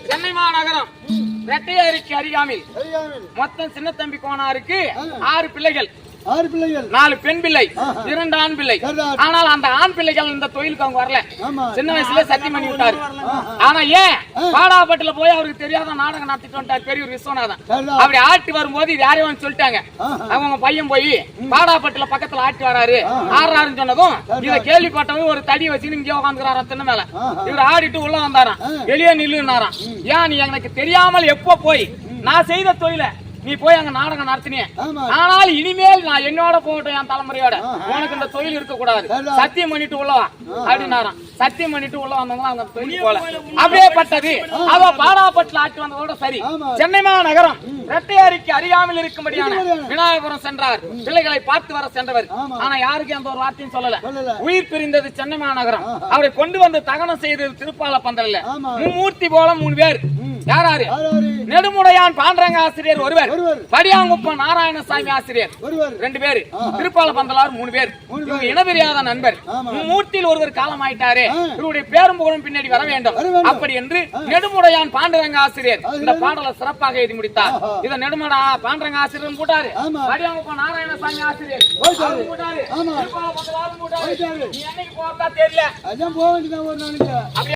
சென்னை மாநகரம் ரெட்டையருக்கு அருகாமையில் மொத்தம் சின்ன தம்பி கோனாருக்கு 6 பிள்ளைகள். 4 பெண் பிள்ளை, 2 ஆண் பிள்ளை. ஆனால் அந்த ஆண் பிள்ளைகள் இந்த தொழிலுக்கு அவங்க வரல. சின்ன வயசுல சத்தியம் பண்ணி விட்டாரு. ஆனா ஏன் பாடாப்பட்டுல போய் அவருக்கு தெரியாத நாடகம் நடத்திட்டு வந்துட்டார் பெரியவர் விஸ்வநாதன். அப்படி ஆட்டி வரும்போது இது யாரையும் சொல்லிட்டாங்க. அவங்க பையன் போய் பாடாப்பட்டுல பக்கத்துல ஆட்டி வராரு ஆடுறாருன்னு சொன்னதும் இதை கேள்விப்பட்டவங்க ஒரு தடி வச்சு இங்க உட்காந்துக்கிறாராம் தின்ன மேல. இவர் ஆடிட்டு உள்ள வந்தாராம். வெளியே நில்லுனாராம். ஏன் நீ எனக்கு தெரியாமல் எப்போ போய் நான் செய்த தொழில நீ போய் அங்க நாடகம் நடத்தினே, ஆனால் இனிமேல் நான் என்னோட போகட்டும் என் தலைமுறையோட உனக்கு இந்த தொழில் இருக்க கூடாது, சத்தியம் பண்ணிட்டு உள்ளவா அப்படின்னாராம். சத்தியம் பண்ணிட்டு உள்ள வந்தவங்க அவங்க தொழில் போல அப்படியே பட்டது. அவ பாடாப்பட்டுல ஆட்டி வந்ததோட சரி. சென்னை மாநகரம் ரெட்டையருக்கு அறியாமல் இருக்கும்படியான விநாயகபுரம் சென்றார். பிள்ளைகளை பார்த்து வர சென்றவர். ஆனா யாருக்கு அந்த ஒரு வார்த்தையும் சொல்லல. உயிர் பிரிந்தது சென்னை மாநகரம். அவரை கொண்டு வந்து தகனம் செய்தது திருப்பால பந்தல்ல. மும்மூர்த்தி போல 3 பேர். யாராரு? நெடுமுடையான் பாண்டரங்க ஆசிரியர் ஒருவர், படியாங்குப்பம் நாராயணசாமி ஆசிரியர் 2 பேர், திருப்பால பந்தலார் 3 பேர். இவங்க இனபிரியாத நண்பர். மூர்த்தியில் ஒருவர் காலம் ஆயிட்டாரு, இவருடைய பேரும் புகழும் பின்னாடி வர வேண்டும் அப்படி என்று நெடுமுடையான் பாண்டரங்க ஆசிரியர் இந்த பாடலை சிறப்பாக எழுதி முடித்தார். இத நெடுமுடா பாண்டரங்க ஆசிரியர் கூட்டாரு, படியாங்குப்பம் நாராயணசாமி ஆசிரியர் கூட்டாரு, திருப்பால பந்தலாரும் கூட்டாரு. நீ என்னைக்கு போறதா தெரியல.